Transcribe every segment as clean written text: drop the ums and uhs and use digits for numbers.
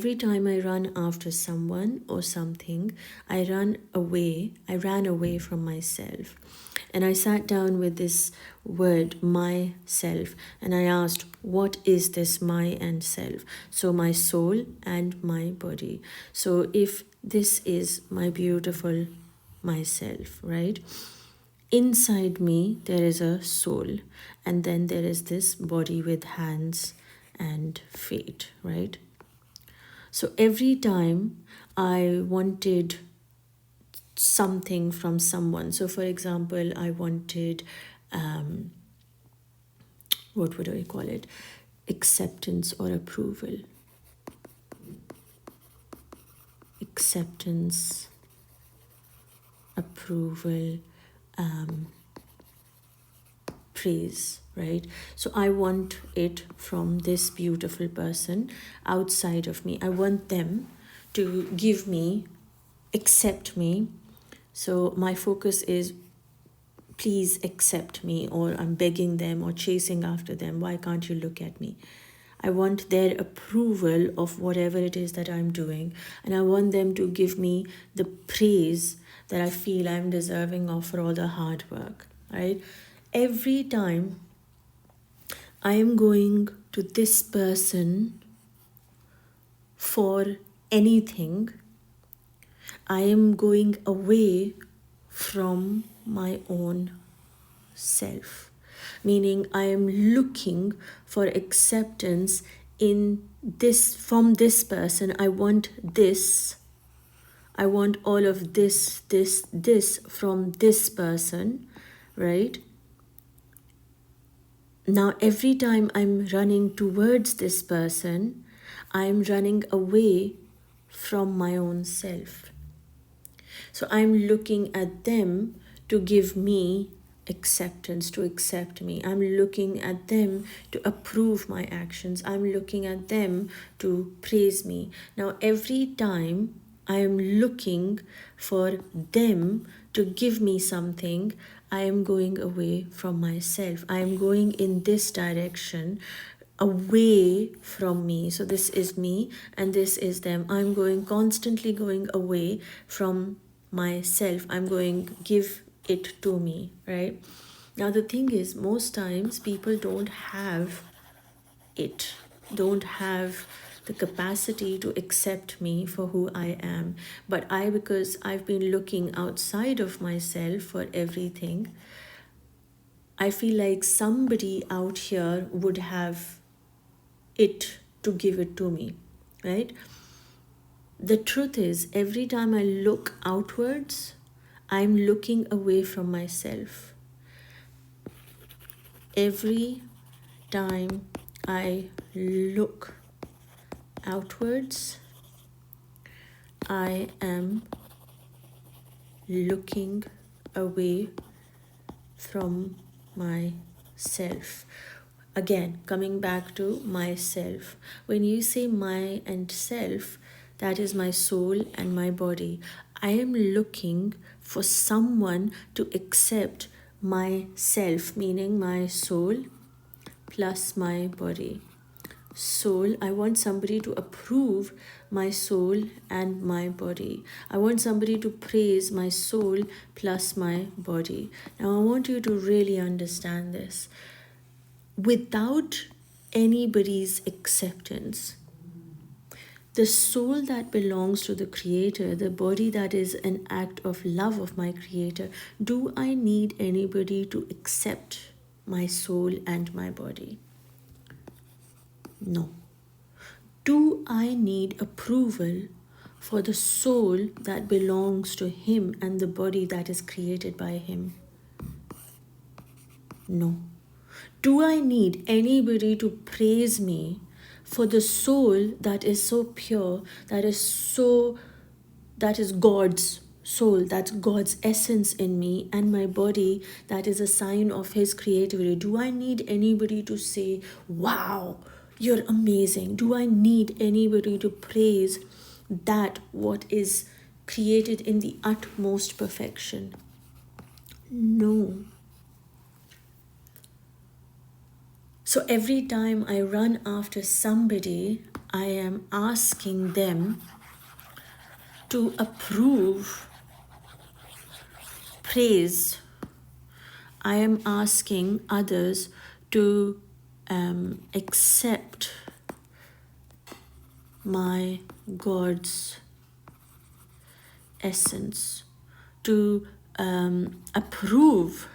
Every time I run after someone or something, I ran away from myself. And I sat down with this word, myself, and I asked, what is this my and self? So my soul and my body. So if this is my beautiful myself, right? Inside me, there is a soul, and then there is this body with hands and feet, right? So every time I wanted something from someone, so for example, I wanted, what would I call it? Acceptance or approval. Acceptance, approval, praise, right? So I want it from this beautiful person outside of me. I want them to give me, accept me. So my focus is, please accept me, or I'm begging them or chasing after them. Why can't you look at me? I want their approval of whatever it is that I'm doing. And I want them to give me the praise that I feel I'm deserving of for all the hard work, right? Every time I am going to this person for anything, I am going away from my own self. Meaning I am looking for acceptance in this, from this person. I want this. I want all of this from this person, right? Now, every time I'm running towards this person, I'm running away from my own self. So I'm looking at them to give me acceptance, to accept me. I'm looking at them to approve my actions. I'm looking at them to praise me. Now, every time I am looking for them to give me something, I am going away from myself. I am going in this direction, away from me. So this is me and this is them. I'm constantly going away from myself. I'm going, give it to me, right? Now the thing is, most times people don't have it, don't have the capacity to accept me for who I am. But because I've been looking outside of myself for everything, I feel like somebody out here would have it to give it to me, right? The truth is, every time I look outwards, I'm looking away from myself. Every time I look outwards, I am looking away from myself. Again, coming back to myself. When you say my and self, that is my soul and my body. I am looking for someone to accept myself, meaning my soul plus my body. Soul, I want somebody to approve my soul and my body. I want somebody to praise my soul plus my body. Now, I want you to really understand this. Without anybody's acceptance, the soul that belongs to the Creator, the body that is an act of love of my Creator, do I need anybody to accept my soul and my body? No. Do I need approval for the soul that belongs to Him and the body that is created by Him? No. Do I need anybody to praise me for the soul that is so pure, that is God's soul, that's God's essence in me, and my body that is a sign of His creativity? Do I need anybody to say, wow, you're amazing? Do I need anybody to praise that what is created in the utmost perfection? No. So every time I run after somebody, I am asking them to approve praise. I am asking others to accept my God's essence, to approve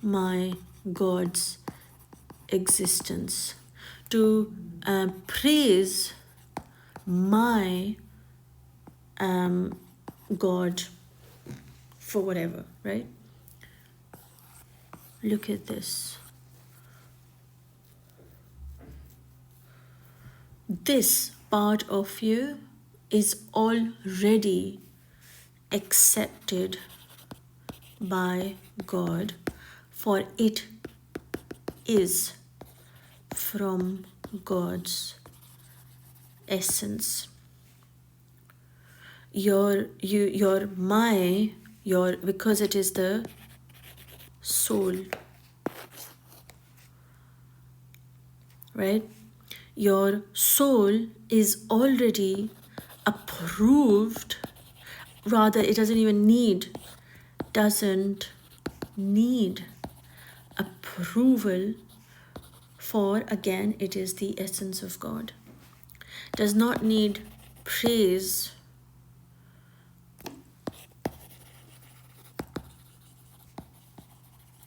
my God's existence, to praise my God for whatever, right? Look at this. This part of you is already accepted by God, for it is from God's essence. Because it is the soul, right? Your soul is already approved. Rather, it doesn't need approval, for again, it is the essence of God. Does not need praise.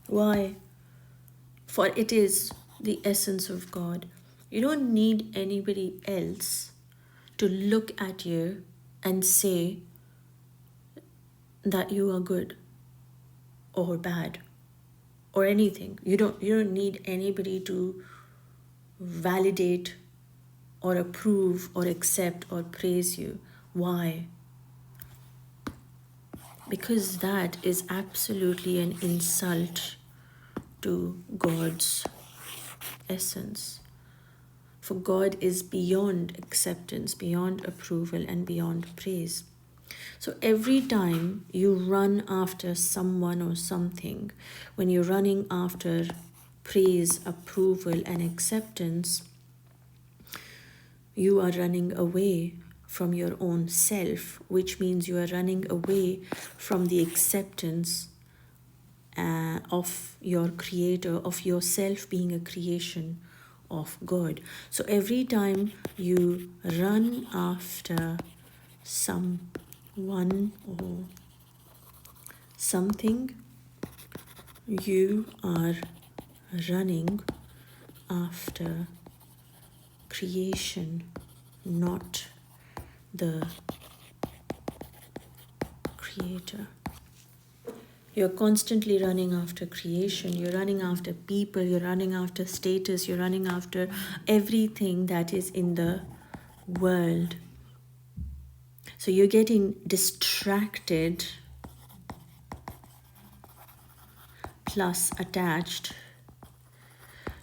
Why? For it is the essence of God. You don't need anybody else to look at you and say that you are good or bad or anything. You don't need anybody to validate or approve or accept or praise you. Why? Because that is absolutely an insult to God's essence. For God is beyond acceptance, beyond approval, and beyond praise. So every time you run after someone or something, when you're running after praise, approval, and acceptance, you are running away from your own self, which means you are running away from the acceptance of your creator, of yourself being a creation of God. So every time you run after someone or something, you are running after creation, not the creator. You're constantly running after creation, you're running after people, you're running after status, you're running after everything that is in the world. So you're getting distracted plus attached.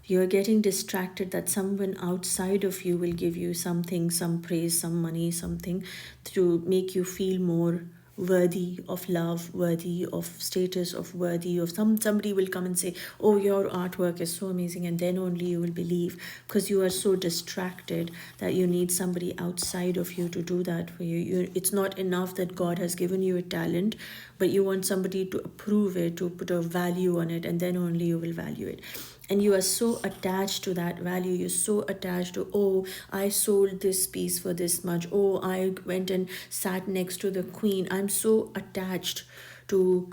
You're getting distracted that someone outside of you will give you something, some praise, some money, something to make you feel more worthy of love, worthy of status, of worthy of somebody will come and say, oh, your artwork is so amazing, and then only you will believe, because you are so distracted that you need somebody outside of you to do that for you. It's not enough that God has given you a talent, but you want somebody to approve it, to put a value on it, and then only you will value it. And you are so attached to that value. You're so attached to, oh, I sold this piece for this much. Oh, I went and sat next to the queen. I'm so attached to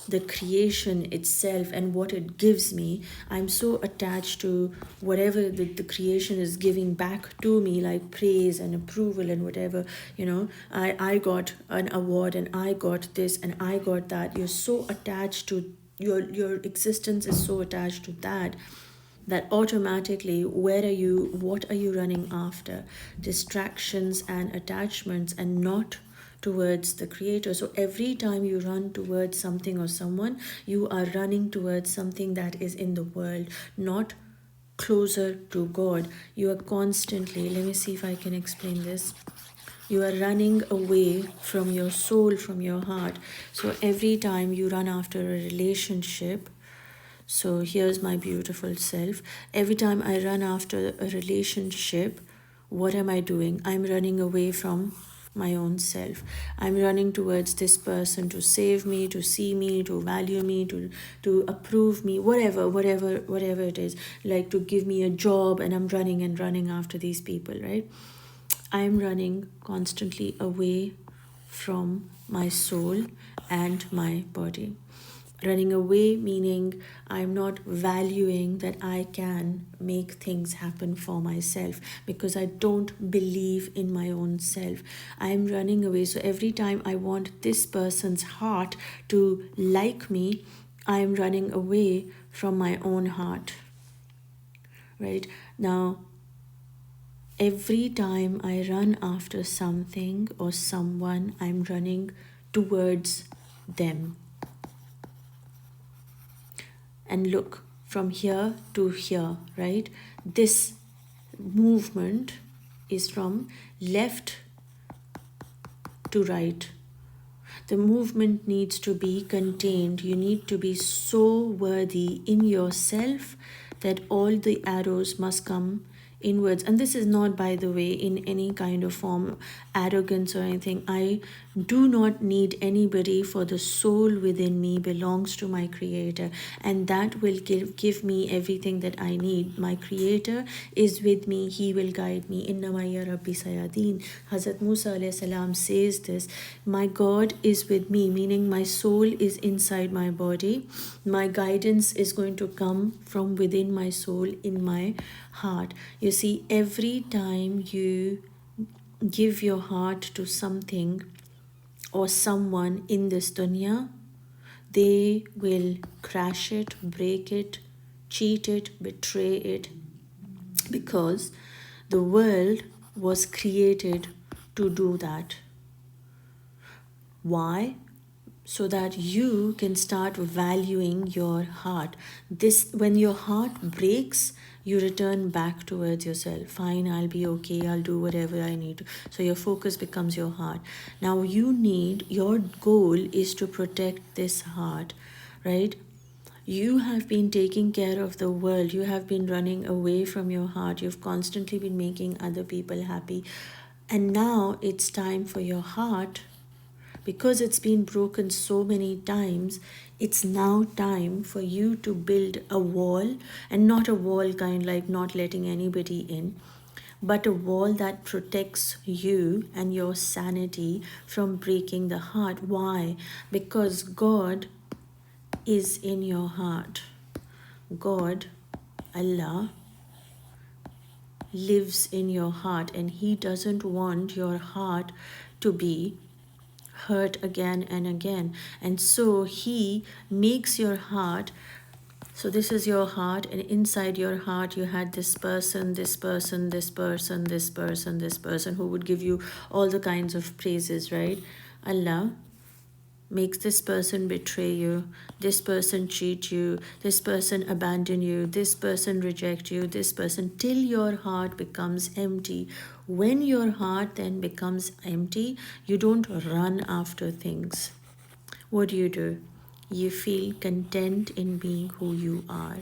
the creation itself and what it gives me. I'm so attached to whatever the creation is giving back to me, like praise and approval and whatever. I got an award and I got this and I got that. You're so attached to your existence is so attached to that automatically what are you running after? Distractions and attachments, and not towards the creator. So every time you run towards something or someone, you are running towards something that is in the world, not closer to God. You are constantly, let me see if I can explain this. You are running away from your soul, from your heart. So every time you run after a relationship, so here's my beautiful self. Every time I run after a relationship, what am I doing? I'm running away from my own self. I'm running towards this person to save me, to see me, to value me, to approve me, whatever it is, like to give me a job, and I'm running and running after these people, right? I'm running constantly away from my soul and my body. Running away meaning I'm not valuing that I can make things happen for myself because I don't believe in my own self. I'm running away. So every time I want this person's heart to like me, I'm running away from my own heart. Right? Now, every time I run after something or someone, I'm running towards them. And look, from here to here, right? This movement is from left to right. The movement needs to be contained. You need to be so worthy in yourself that all the arrows must come inwards. And this is not, by the way, in any kind of form arrogance or anything. I do not need anybody, for the soul within me belongs to my creator, and that will give me everything that I need. My creator is with me, he will guide me. Inna ya rabbi sayadin. Hazrat Musa alayhi salam says this, my God is with me, meaning my soul is inside my body. My guidance is going to come from within my soul, in my heart. You see, every time you give your heart to something or someone in this dunya, they will crash it, break it, cheat it, betray it, because the world was created to do that. Why? So that you can start valuing your heart. This, when your heart breaks, you return back towards yourself. Fine, I'll be okay, I'll do whatever I need to. So your focus becomes your heart. Now your goal is to protect this heart, right? You have been taking care of the world. You have been running away from your heart. You've constantly been making other people happy. And now it's time for your heart, because it's been broken so many times, it's now time for you to build a wall, and not a wall kind like not letting anybody in, but a wall that protects you and your sanity from breaking the heart. Why? Because God is in your heart. God, Allah, lives in your heart, and He doesn't want your heart to be hurt again and again. And so He makes your heart, so this is your heart, and inside your heart you had this person, this person, this person, this person, this person, who would give you all the kinds of praises, right? Allah makes this person betray you, this person cheat you, this person abandon you, this person reject you, this person, till your heart becomes empty. When your heart then becomes empty, you don't run after things. What do? You feel content in being who you are,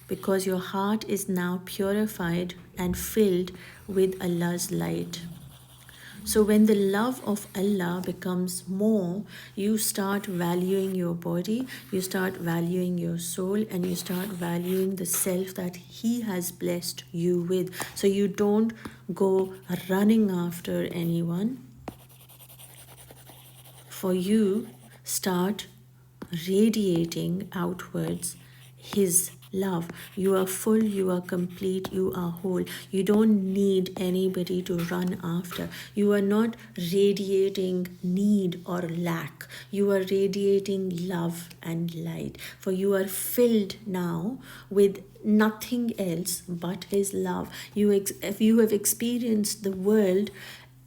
because your heart is now purified and filled with Allah's light. So when the love of Allah becomes more, you start valuing your body, you start valuing your soul, and you start valuing the self that He has blessed you with. So you don't go running after anyone. For you, start radiating outwards His love. You are full, you are complete, you are whole. You don't need anybody to run after. You are not radiating need or lack. You are radiating love and light. For you are filled now with nothing else but His love. If you have experienced the world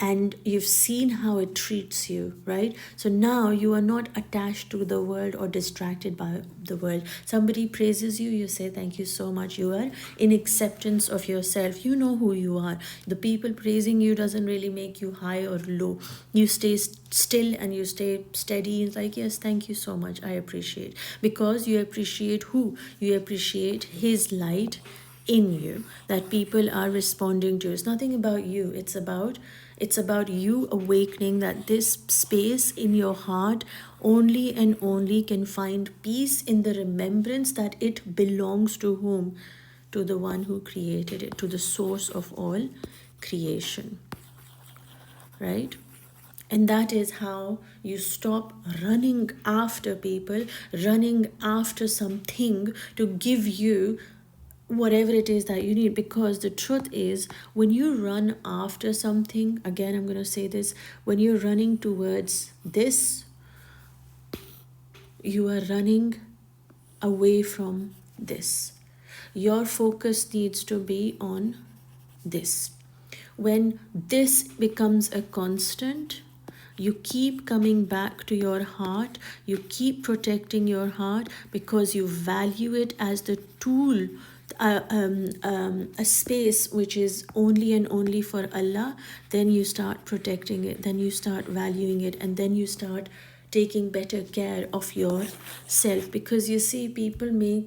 and you've seen how it treats you, right? So now you are not attached to the world or distracted by the world. Somebody praises you, you say thank you so much. You are in acceptance of yourself. You know who you are. The people praising you doesn't really make you high or low. You stay still and you stay steady. It's like, yes, thank you so much, I appreciate. Because you appreciate who? You appreciate His light in you that people are responding to. It's nothing about you. It's about you awakening that this space in your heart only and only can find peace in the remembrance that it belongs to whom? To the one who created it, to the source of all creation, right? And that is how you stop running after people, running after something to give you whatever it is that you need. Because the truth is, when you run after something, again, I'm going to say this, when you're running towards this, you are running away from this. Your focus needs to be on this. When this becomes a constant, you keep coming back to your heart, you keep protecting your heart because you value it as the tool, a space which is only and only for Allah. Then you start protecting it, then you start valuing it, and then you start taking better care of yourself. Because you see, people make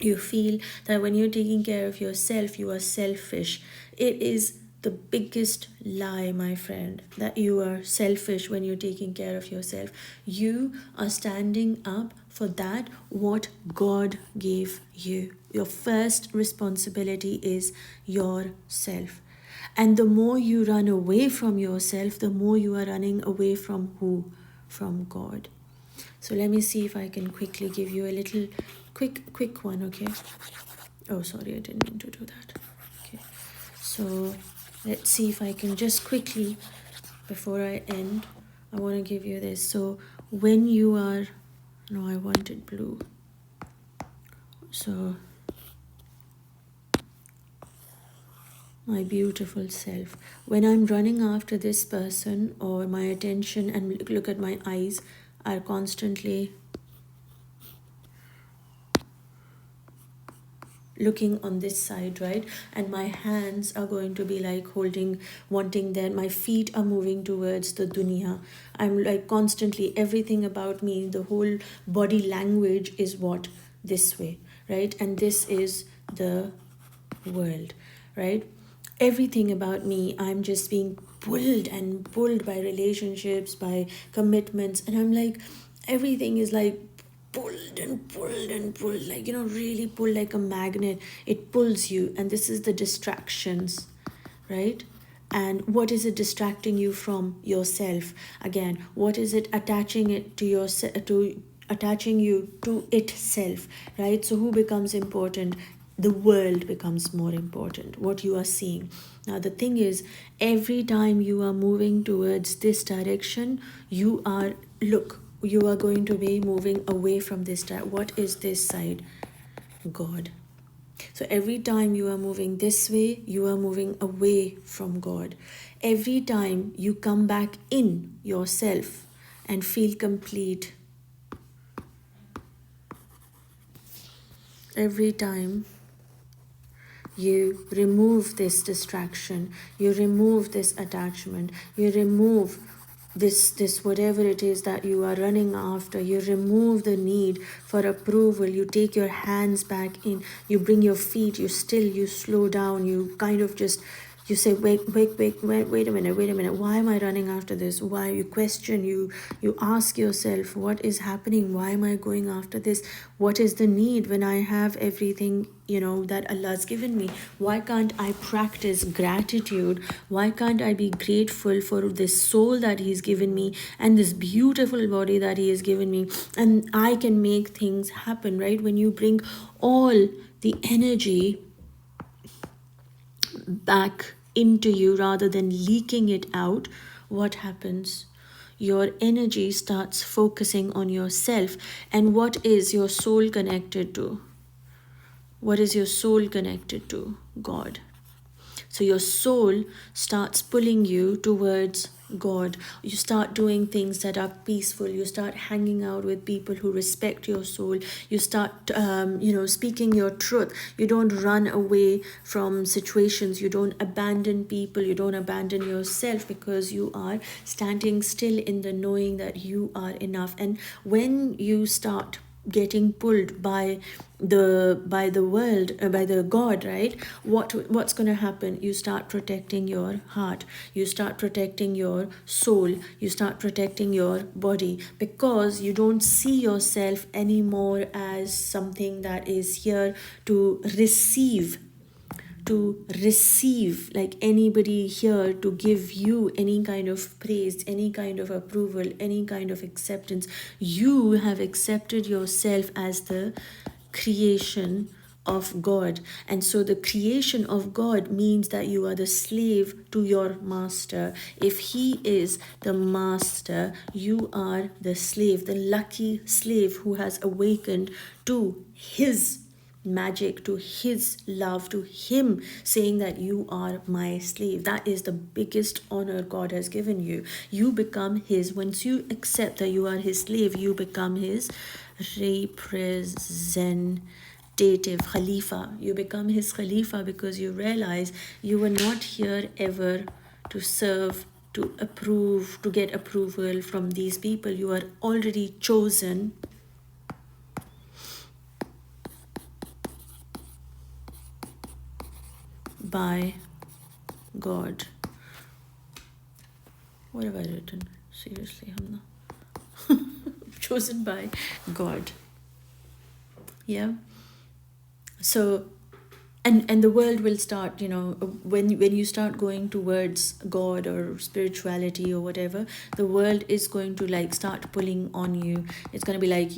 you feel that when you're taking care of yourself, you are selfish. It is the biggest lie, my friend, that you are selfish when you're taking care of yourself. You are standing up for that what God gave you. Your first responsibility is yourself. And the more you run away from yourself, the more you are running away from who? From God. So let me see if I can quickly give you a little quick one, okay? Oh, sorry, I didn't mean to do that. Okay, so let's see if I can just quickly, before I end, I want to give you this. So when you are, no, I wanted blue. So my beautiful self, when I'm running after this person, or my attention and look at my eyes are constantly looking on this side, right? And my hands are going to be like holding, wanting that. My feet are moving towards the dunya. I'm like constantly, everything about me, the whole body language is what? This way, right? And this is the world, right? Everything about me, I'm just being pulled and pulled by relationships, by commitments. And I'm like, everything is like pulled and pulled and pulled, like, really pulled like a magnet. It pulls you, and this is the distractions, right? And what is it distracting you from? Yourself. Again, what is it attaching it to yourself, to attaching you to itself, right? So who becomes important? The world becomes more important, what you are seeing. Now the thing is, every time you are moving towards this direction, you are going to be moving away from this. What is this side? God. So every time you are moving this way, you are moving away from God. Every time you come back in yourself and feel complete, every time you remove this distraction, you remove this attachment, you remove this whatever it is that you are running after, you remove the need for approval, you take your hands back in, you bring your feet, you slow down, you kind of just, you say, wait a minute, why am I running after this? Why? You question, you ask yourself, what is happening? Why am I going after this? What is the need when I have everything that Allah's given me? Why can't I practice gratitude? Why can't I be grateful for this soul that He's given me and this beautiful body that He has given me, and I can make things happen, right? When you bring all the energy back into you rather than leaking it out, what happens? Your energy starts focusing on yourself. And what is your soul connected to? What is your soul connected to? God. So your soul starts pulling you towards God. You start doing things that are peaceful. You start hanging out with people who respect your soul. You start, speaking your truth. You don't run away from situations. You don't abandon people. You don't abandon yourself, because you are standing still in the knowing that you are enough. And when you start getting pulled by the world, by the God, right? What's going to happen? You start protecting your heart, you start protecting your soul, you start protecting your body, because you don't see yourself anymore as something that is here to receive, like anybody here to give you any kind of praise, any kind of approval, any kind of acceptance. You have accepted yourself as the creation of God. And so the creation of God means that you are the slave to your master. If he is the master, you are the slave, the lucky slave who has awakened to his magic, to his love, to him saying that you are my slave. That is the biggest honor God has given you. You become his. Once you accept that you are his slave, you become his representative Khalifa. You become his Khalifa because you realize you were not here ever to serve, to approve, to get approval from these people. You are already chosen by God. What have I written? Seriously, Hamna. Chosen by God. Yeah. So, and the world will start, when you start going towards God or spirituality or whatever, the world is going to like start pulling on you. It's going to be like,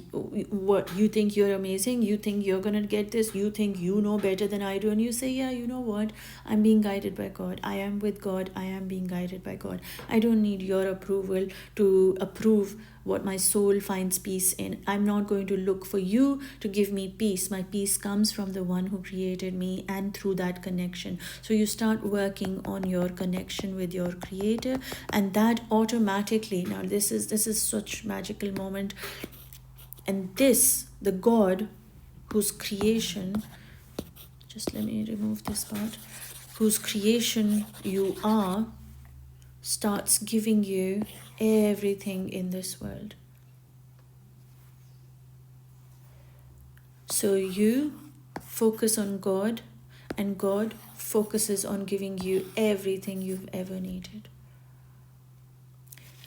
what, you think you're amazing, you think you're going to get this, you think you know better than I do, and you say, yeah, you know what, I'm being guided by God, I am with God, I am being guided by God, I don't need your approval to approve what my soul finds peace in. I'm not going to look for you to give me peace. My peace comes from the one who created me and through that connection. So you start working on your connection with your creator, and that automatically, now this is such magical moment, and this, the God whose creation, just let me remove this part, whose creation you are, starts giving you everything in this world. So you focus on God, and God focuses on giving you everything you've ever needed.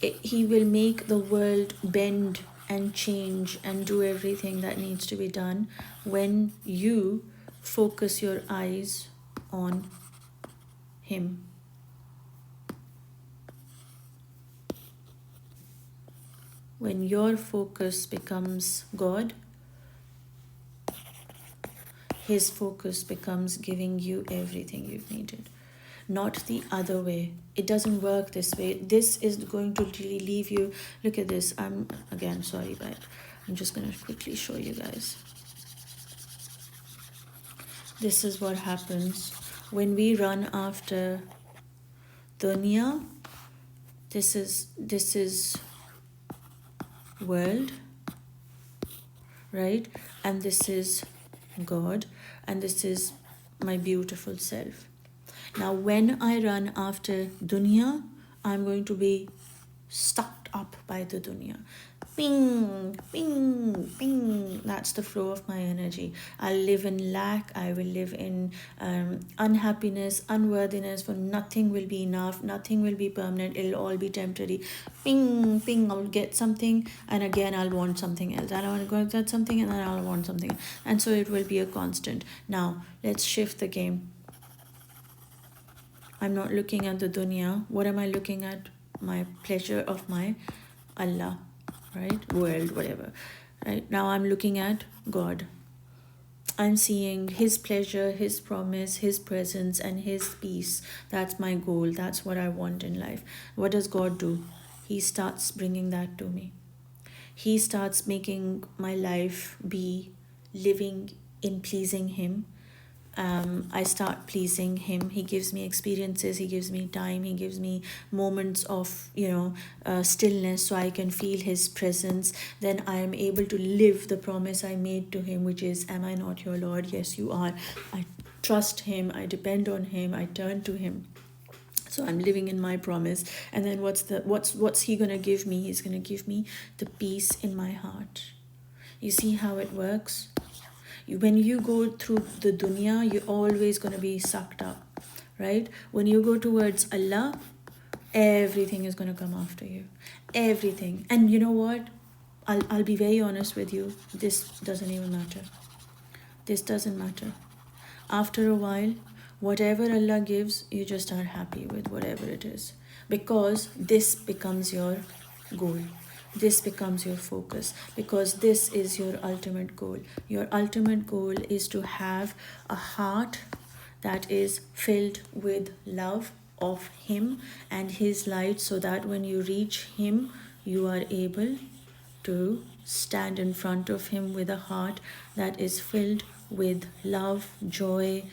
He will make the world bend and change and do everything that needs to be done when you focus your eyes on him. When your focus becomes God, his focus becomes giving you everything you've needed, not the other way. It doesn't work this way. This is going to really leave you. Look at this. I'm again sorry, but I'm just going to quickly show you guys. This is what happens when we run after dunya. This is world, right? And this is God, and this is my beautiful self. Now, when I run after dunya, I'm going to be sucked up by the dunya. Ping, ping, ping. That's the flow of my energy. I'll live in lack. I will live in unhappiness, unworthiness, for nothing will be enough. Nothing will be permanent. It'll all be temporary. Ping, ping. I'll get something, and again, I'll want something else. And I want to go get something, and then I'll want something. And so it will be a constant. Now, let's shift the game. I'm not looking at the dunya. What am I looking at? My pleasure of my Allah, right? World, whatever. Right? Now I'm looking at God. I'm seeing his pleasure, his promise, his presence, and his peace. That's my goal. That's what I want in life. What does God do? He starts bringing that to me. He starts making my life be living in pleasing him. I start pleasing him. He gives me experiences, he gives me time, he gives me moments of stillness so I can feel his presence. Then I am able to live the promise I made to him, which is, am I not your Lord? Yes, you are. I trust him, I depend on him, I turn to him. So I'm living in my promise. And then what's he gonna give me? He's gonna give me the peace in my heart. You see how it works? When you go through the dunya, you're always going to be sucked up, right? When you go towards Allah, everything is going to come after you. Everything. And you know what? I'll be very honest with you. This doesn't even matter. This doesn't matter. After a while, whatever Allah gives, you just are happy with whatever it is. Because this becomes your goal. This becomes your focus. Because this is your ultimate goal. Your ultimate goal is to have a heart that is filled with love of Him and His light, so that when you reach Him, you are able to stand in front of Him with a heart that is filled with love, joy,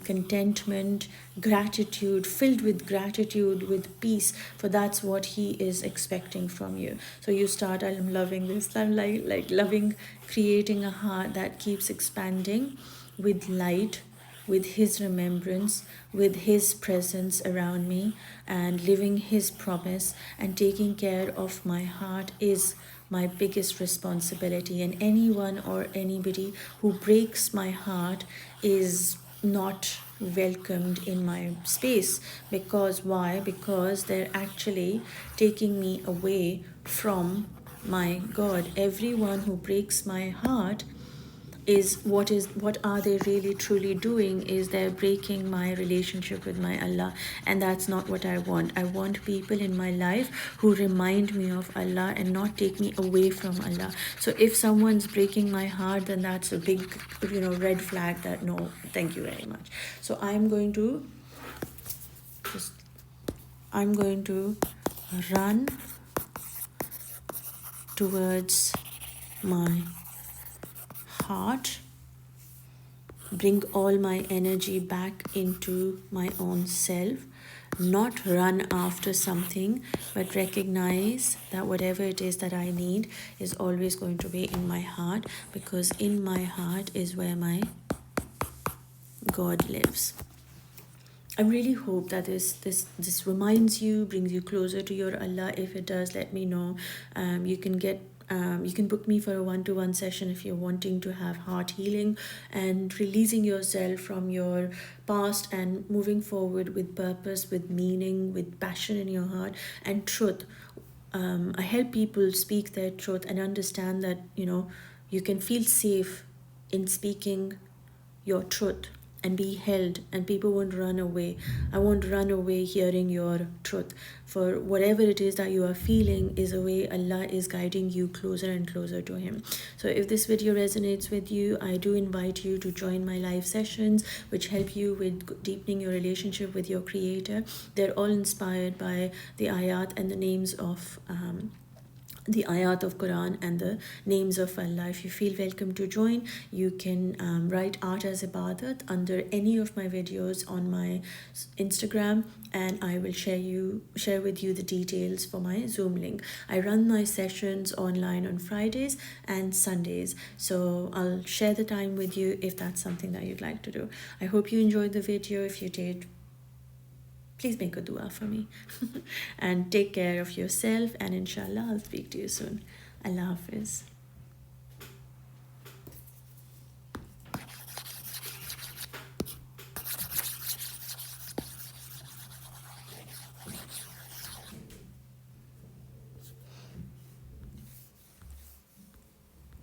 contentment, gratitude, filled with gratitude, with peace, for that's what He is expecting from you. So you start, I'm loving this, I'm like loving creating a heart that keeps expanding with light, with His remembrance, with His presence around me, and living His promise and taking care of my heart is my biggest responsibility. And anyone or anybody who breaks my heart is not welcomed in my space. Because why? Because they're actually taking me away from my God. Everyone who breaks my heart is what are they really truly doing is they're breaking my relationship with my Allah, and that's not what I want. I want people in my life who remind me of Allah and not take me away from Allah. So if someone's breaking my heart, then that's a big red flag that no, thank you very much. So I'm going to run towards my heart, bring all my energy back into my own self, not run after something, but recognize that whatever it is that I need is always going to be in my heart, because in my heart is where my God lives. I really hope that this reminds you, brings you closer to your Allah. If it does, let me know. You can book me for a one-to-one session if you're wanting to have heart healing and releasing yourself from your past and moving forward with purpose, with meaning, with passion in your heart and truth. I help people speak their truth and understand that you can feel safe in speaking your truth and be held, and people won't run away. I won't run away hearing your truth. For whatever it is that you are feeling is a way Allah is guiding you closer and closer to Him. So if this video resonates with you, I do invite you to join my live sessions, which help you with deepening your relationship with your Creator. They're all inspired by the ayat and the names of the ayat of Qur'an and the names of Allah. If you feel welcome to join, you can write art as ibadat under any of my videos on my Instagram, and I will share with you the details for my Zoom link. I run my sessions online on Fridays and Sundays, so I'll share the time with you if that's something that you'd like to do. I hope you enjoyed the video. If you did, please make a dua for me. And take care of yourself, and inshallah I'll speak to you soon. Allah Hafiz.